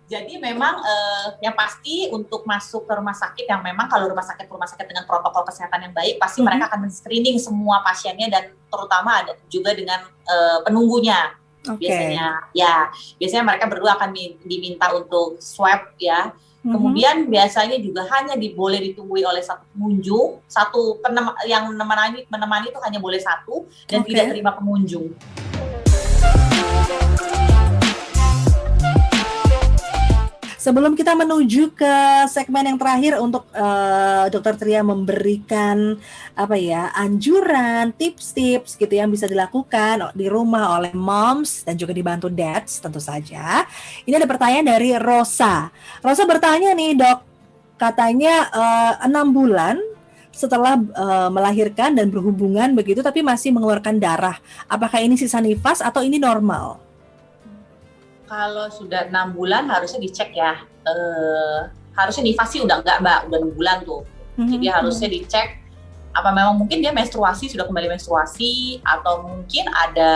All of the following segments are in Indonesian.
Jadi memang yang pasti untuk masuk ke rumah sakit yang memang kalau rumah sakit dengan protokol kesehatan yang baik pasti mereka akan men-screening semua pasiennya dan terutama ada juga dengan penunggunya. Biasanya mereka berdua akan diminta untuk swab ya. Kemudian biasanya juga hanya boleh ditunggui oleh satu pengunjung, yang menemani itu hanya boleh satu dan tidak terima pengunjung. Sebelum kita menuju ke segmen yang terakhir untuk Dr. Tria memberikan anjuran, tips-tips gitu yang bisa dilakukan di rumah oleh moms dan juga dibantu dads tentu saja. Ini ada pertanyaan dari Rosa. Rosa bertanya nih, Dok, katanya 6 bulan setelah melahirkan dan berhubungan begitu tapi masih mengeluarkan darah. Apakah ini sisa nifas atau ini normal? Kalau sudah 6 bulan harusnya dicek ya, harusnya nifas sih udah enggak Mbak, udah 6 bulan tuh. Jadi harusnya dicek apa memang mungkin dia sudah kembali menstruasi atau mungkin ada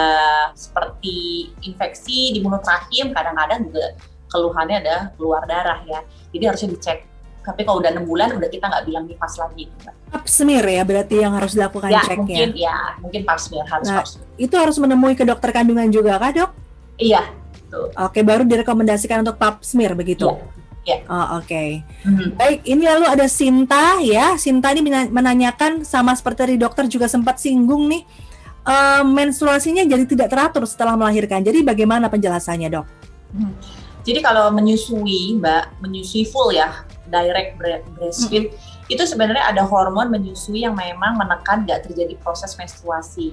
seperti infeksi di mulut rahim, kadang-kadang juga keluhannya ada keluar darah ya. Jadi harusnya dicek. Tapi kalau udah 6 bulan udah kita nggak bilang nifas lagi. Pap smear ya berarti yang harus dilakukan ceknya. Mungkin pap smear harus pap smear. Itu harus menemui ke dokter kandungan juga kah, Dok? Iya. Oke, baru direkomendasikan untuk pap smear begitu? Iya. Oke. Baik, ini lalu ada Sinta ya. Sinta ini menanyakan sama seperti tadi dokter juga sempat singgung nih, menstruasinya jadi tidak teratur setelah melahirkan. Jadi bagaimana penjelasannya, Dok? Jadi kalau menyusui, Mbak, menyusui full ya, direct breastfeed, itu sebenarnya ada hormon menyusui yang memang menekan nggak terjadi proses menstruasi.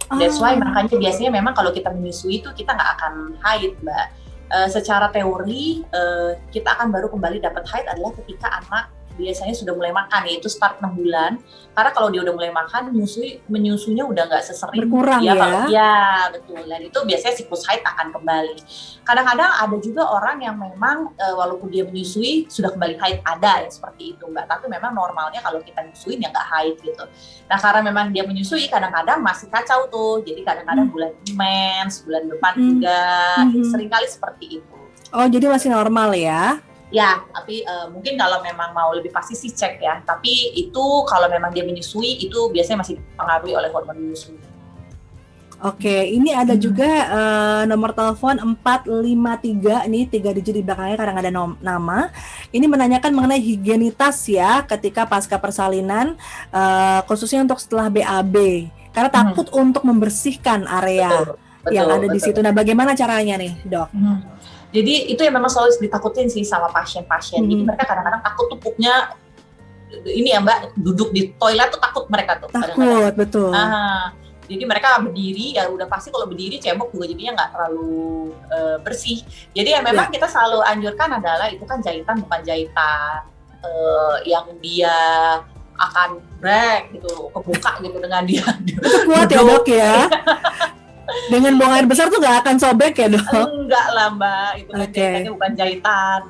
That's why makanya biasanya memang kalau kita menyusui itu kita nggak akan haid, Mbak. Secara teori kita akan baru kembali dapat haid adalah ketika anak biasanya sudah mulai makan, yaitu start 6 bulan. Karena kalau dia udah mulai makan, menyusunya udah nggak sesering. Berkurang ya? Ya, betul. Dan itu biasanya siklus haid akan kembali. Kadang-kadang ada juga orang yang memang walaupun dia menyusui sudah kembali haid, ada yang seperti itu, Mbak. Tapi memang normalnya kalau kita nyusuin ya nggak haid gitu. Nah, karena memang dia menyusui kadang-kadang masih kacau tuh. Jadi kadang-kadang bulan mens, bulan depan enggak, seringkali seperti itu. Oh, jadi masih normal ya? Ya, tapi mungkin kalau memang mau lebih pasti sih cek ya. Tapi itu kalau memang dia menyusui itu biasanya masih dipengaruhi oleh hormon menyusui. Oke, ini ada juga nomor telepon 453 nih 3 digit di belakangnya kadang ada nama. Ini menanyakan mengenai higienitas ya ketika pasca persalinan, khususnya untuk setelah BAB. Karena takut untuk membersihkan area yang ada di situ. Nah, bagaimana caranya nih, Dok? Jadi itu yang memang selalu ditakutin sih sama pasien-pasien. Jadi mereka kadang-kadang takut tuh pupnya ini ya Mbak, duduk di toilet tuh takut mereka tuh. Takut, betul. Jadi mereka berdiri, ya udah pasti kalau berdiri cebok juga jadinya nggak terlalu bersih. Jadi ya memang kita selalu anjurkan adalah itu kan jahitan bukan jahitan yang dia akan break gitu, kebuka gitu dengan dia. Itu kuat ya Dok ya? Dengan buang air besar tuh nggak akan sobek ya, Dok? Enggak lah Mbak, itu kan jahitannya bukan jahitan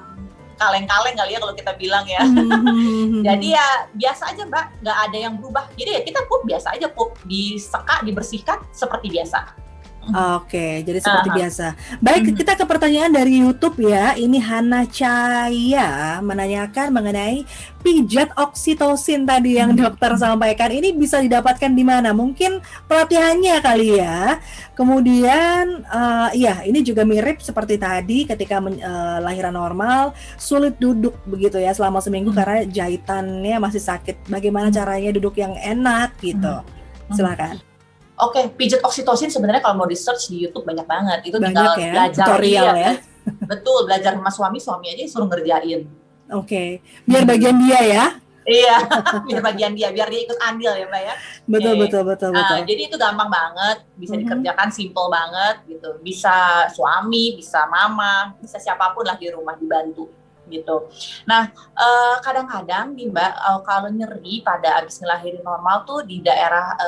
kaleng-kaleng kali ya kalau kita bilang ya. Jadi ya biasa aja Mbak, nggak ada yang berubah. Jadi ya kita pup biasa aja, pup diseka, dibersihkan seperti biasa. Oke, jadi seperti biasa. Baik, kita ke pertanyaan dari YouTube ya. Ini Hana Cahaya menanyakan mengenai pijat oksitosin tadi yang dokter sampaikan. Ini bisa didapatkan di mana? Mungkin pelatihannya kali ya. Kemudian, ini juga mirip seperti tadi ketika lahiran normal, sulit duduk begitu ya selama seminggu karena jahitannya masih sakit. Bagaimana caranya duduk yang enak gitu? Silakan. Oke, pijat oksitosin sebenarnya kalau mau di search di YouTube banyak banget. Itu banyak tinggal ya? belajar tutorial ya. Betul, belajar sama suami aja suruh ngerjain. Oke. Biar bagian dia ya. Iya, biar bagian dia, biar dia ikut andil ya Mbak ya. Betul. Jadi itu gampang banget, bisa dikerjakan, simple banget gitu. Bisa suami, bisa mama, bisa siapapun lah di rumah dibantu gitu. Nah, kadang-kadang nih Mbak, kalau nyeri pada abis ngelahirin normal tuh di daerah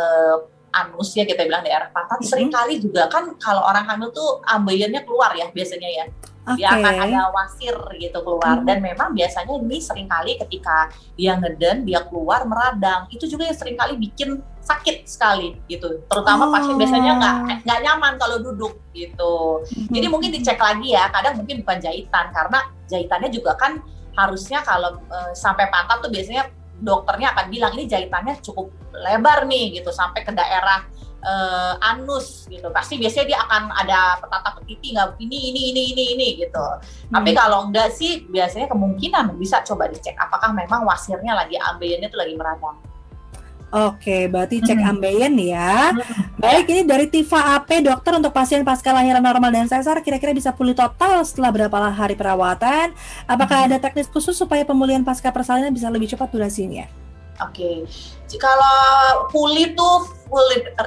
anus ya, kita bilang daerah pantat, seringkali juga kan kalau orang hamil tuh ambeien-nya keluar ya biasanya ya. Dia akan ada wasir gitu keluar, dan memang biasanya ini seringkali ketika dia ngeden, dia keluar meradang, itu juga yang seringkali bikin sakit sekali gitu. Terutama pasien biasanya nggak nyaman kalau duduk gitu. Jadi mungkin dicek lagi ya. Kadang mungkin bukan jahitan, karena jahitannya juga kan harusnya kalau sampai pantat tuh biasanya dokternya akan bilang ini jahitannya cukup lebar nih gitu, sampai ke daerah anus gitu. Pasti biasanya dia akan ada petata petiti, nggak ini gitu. Tapi kalau enggak sih biasanya kemungkinan bisa coba dicek apakah memang wasirnya lagi, ambeien-nya tuh lagi meradang. Oke, berarti cek ambeien ya. Baik, ini dari Tifa AP, dokter, untuk pasien pasca lahiran normal dan sesar kira-kira bisa pulih total setelah berapa hari perawatan? Apakah ada teknis khusus supaya pemulihan pasca persalinan bisa lebih cepat durasinya? Oke, kalau pulih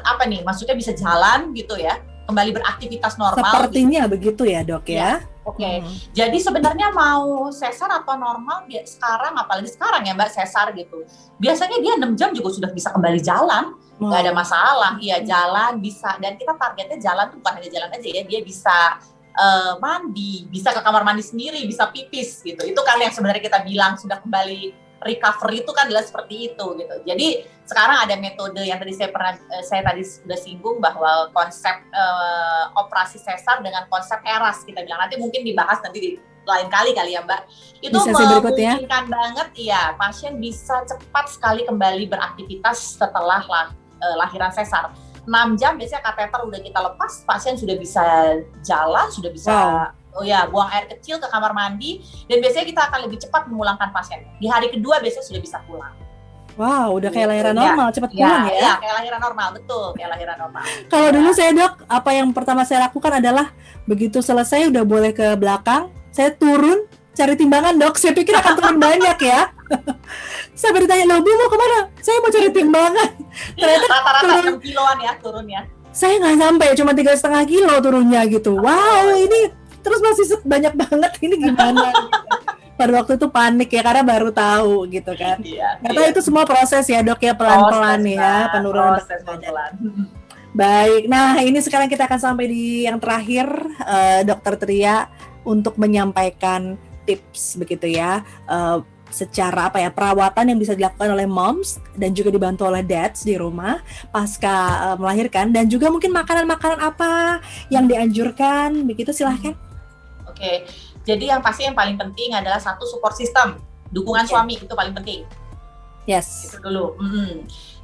apa nih? Maksudnya bisa jalan gitu ya, kembali beraktivitas normal. Sepertinya gitu. Begitu ya dok ya. Oke. Jadi sebenarnya mau sesar atau normal sekarang, apalagi sekarang ya Mbak, sesar gitu. Biasanya dia 6 jam juga sudah bisa kembali jalan, nggak ada masalah. Iya, jalan bisa, dan kita targetnya jalan tuh bukan hanya jalan aja ya, dia bisa mandi, bisa ke kamar mandi sendiri, bisa pipis gitu. Itu kan yang sebenarnya kita bilang sudah kembali recovery itu kan adalah seperti itu gitu. Jadi sekarang ada metode yang tadi saya tadi sudah singgung, bahwa konsep operasi sesar dengan konsep ERAS kita bilang, nanti mungkin dibahas nanti di lain kali ya Mbak. Itu memungkinkan banget ya pasien bisa cepat sekali kembali beraktivitas setelah lahiran sesar. 6 jam biasanya kateter udah kita lepas, pasien sudah bisa jalan, sudah bisa buang air kecil ke kamar mandi, dan biasanya kita akan lebih cepat memulangkan pasien. Di hari kedua biasanya sudah bisa pulang. Wow, udah kayak lahiran normal, cepat pulang ya? Iya, kayak lahiran normal, betul, kayak lahiran normal. Kalau dulu saya dok, apa yang pertama saya lakukan adalah begitu selesai udah boleh ke belakang, saya turun cari timbangan dok. Saya pikir akan turun banyak ya. Saya bertanya, loh Bu mau kemana? Saya mau cari timbangan. Ternyata rata-rata 6 kiloan ya turunnya. Saya nggak sampai, cuma 3,5 kilo turunnya gitu. Wow, ini terus masih banyak banget, ini gimana? Pada waktu itu panik ya, karena baru tahu gitu kan. Ternyata itu semua proses ya dok ya, pelan-pelan ya, penurunan berat badan. Baik, nah ini sekarang kita akan sampai di yang terakhir, Dokter Tria, untuk menyampaikan tips begitu ya, secara perawatan yang bisa dilakukan oleh moms dan juga dibantu oleh dads di rumah pasca melahirkan, dan juga mungkin makanan-makanan apa yang dianjurkan begitu, silahkan. Oke, jadi yang pasti yang paling penting adalah satu, support system, dukungan suami itu paling penting. Yes. Itu dulu.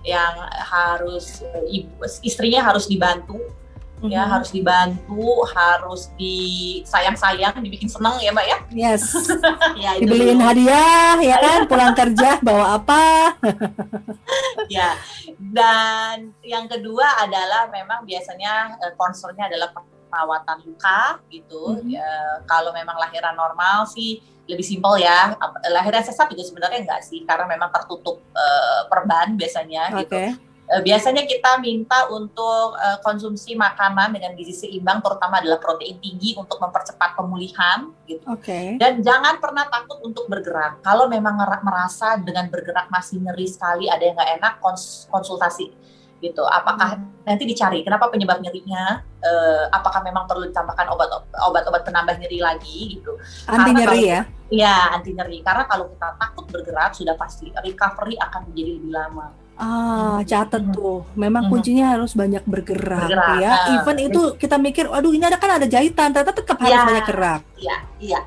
Yang harus istrinya harus dibantu, ya harus dibantu, harus disayang-sayang, dibikin seneng ya Mbak ya. Yes. Ya, dibeliin hadiah ya kan, pulang kerja bawa apa? Ya. Dan yang kedua adalah memang biasanya concernnya adalah perawatan luka gitu. Ya, kalau memang lahiran normal sih lebih simpel ya. Lahiran sesar juga sebenarnya enggak sih, karena memang tertutup perban biasanya gitu. Biasanya kita minta untuk konsumsi makanan dengan gizi seimbang, terutama adalah protein tinggi untuk mempercepat pemulihan gitu. Dan jangan pernah takut untuk bergerak. Kalau memang merasa dengan bergerak masih nyeri sekali, ada yang nggak enak, konsultasi gitu. Apakah nanti dicari kenapa penyebab nyerinya, apakah memang perlu ditambahkan obat-obat penambah nyeri lagi gitu. Anti nyeri ya? Iya, anti nyeri. Karena kalau kita takut bergerak, sudah pasti recovery akan menjadi lebih lama. Catat tuh. Memang kuncinya harus banyak bergerak ya. Even itu kita mikir, aduh ini ada jahitan, ternyata tetap harus banyak gerak. Iya.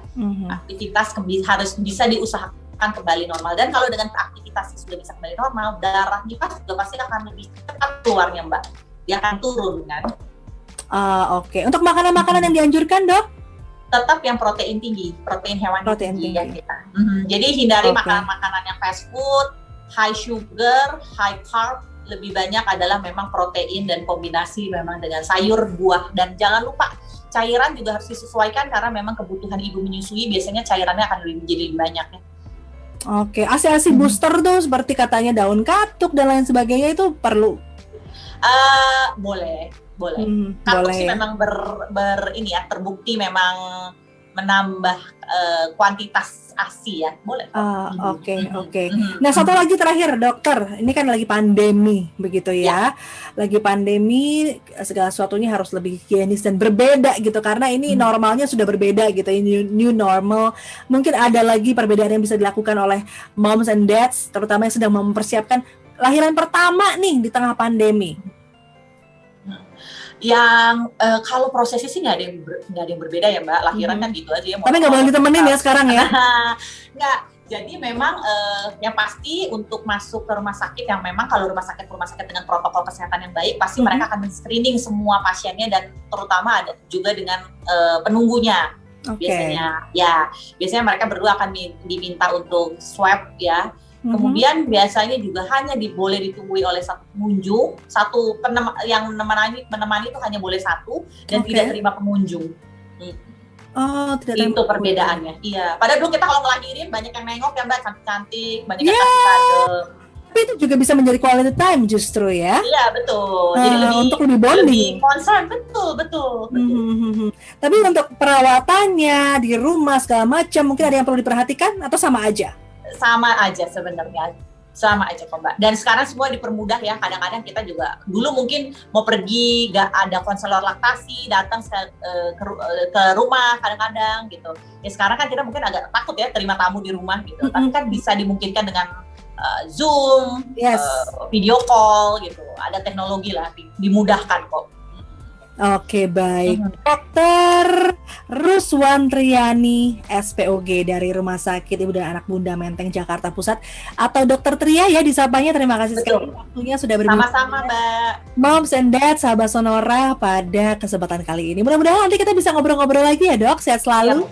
Aktivitas harus bisa diusahakan kembali normal. Dan kalau dengan aktivitas sudah bisa kembali normal, darah nifas juga pasti akan lebih cepat keluarnya Mbak. Dia akan turun kan. Oke. Untuk makanan-makanan yang dianjurkan dok? Tetap yang protein tinggi, protein hewani tinggi. Ya kita. Jadi hindari makanan-makanan yang fast food, high sugar, high carb. Lebih banyak adalah memang protein dan kombinasi memang dengan sayur, buah. Dan jangan lupa cairan juga harus disesuaikan, karena memang kebutuhan ibu menyusui biasanya cairannya akan menjadi lebih banyak ya. Oke, ASI buster tuh seperti katanya daun katuk dan lain sebagainya, itu perlu? Boleh. Katuk sih memang terbukti memang menambah kuantitas ASI ya, boleh. Oke. Nah, satu lagi terakhir dokter, ini kan lagi pandemi begitu ya. Lagi pandemi, segala sesuatunya harus lebih higienis dan berbeda gitu, karena ini normalnya sudah berbeda gitu, new normal. Mungkin ada lagi perbedaan yang bisa dilakukan oleh moms and dads, terutama yang sedang mempersiapkan lahiran pertama nih di tengah pandemi? Yang kalau prosesnya sih nggak ada yang berbeda ya Mbak, lahiran kan gitu aja ya. Tapi nggak boleh ditemenin ya sekarang ya? Nggak, jadi memang yang pasti untuk masuk ke rumah sakit yang memang kalau rumah sakit dengan protokol kesehatan yang baik, pasti mereka akan men-screening semua pasiennya dan terutama ada juga dengan penunggunya. Biasanya mereka berdua akan diminta untuk swab ya. Kemudian biasanya juga hanya boleh ditunggui oleh satu pengunjung, yang menemani itu hanya boleh satu dan tidak terima pengunjung. Oh, tidak itu perbedaannya. Iya. Padahal dulu kita kalau ngelahirin banyak yang nengok ya Mbak, cantik-cantik, banyak yang kasih kado. Tapi itu juga bisa menjadi quality time justru ya. Iya, betul. Jadi untuk lebih bonding. Lebih concern, betul. Tapi untuk perawatannya di rumah segala macam mungkin ada yang perlu diperhatikan atau sama aja? Sama aja sebenarnya, sama aja kok Mbak. Dan sekarang semua dipermudah ya. Kadang-kadang kita juga dulu mungkin mau pergi, nggak ada konselor laktasi, datang ke rumah kadang-kadang gitu. Ya sekarang kan kita mungkin agak takut ya terima tamu di rumah gitu. Tapi kan bisa dimungkinkan dengan Zoom, video call gitu. Ada teknologi lah, dimudahkan kok. Oke, baik. Dokter Ruswantriani, SPOG dari Rumah Sakit Ibu dan Anak Bunda Menteng, Jakarta Pusat, atau Dokter Tria ya disapanya. Terima kasih sekali waktunya sudah berbincang. Sama-sama Mbak. Moms and Dad, sahabat Sonora pada kesempatan kali ini. Mudah-mudahan nanti kita bisa ngobrol-ngobrol lagi ya Dok. Sehat selalu.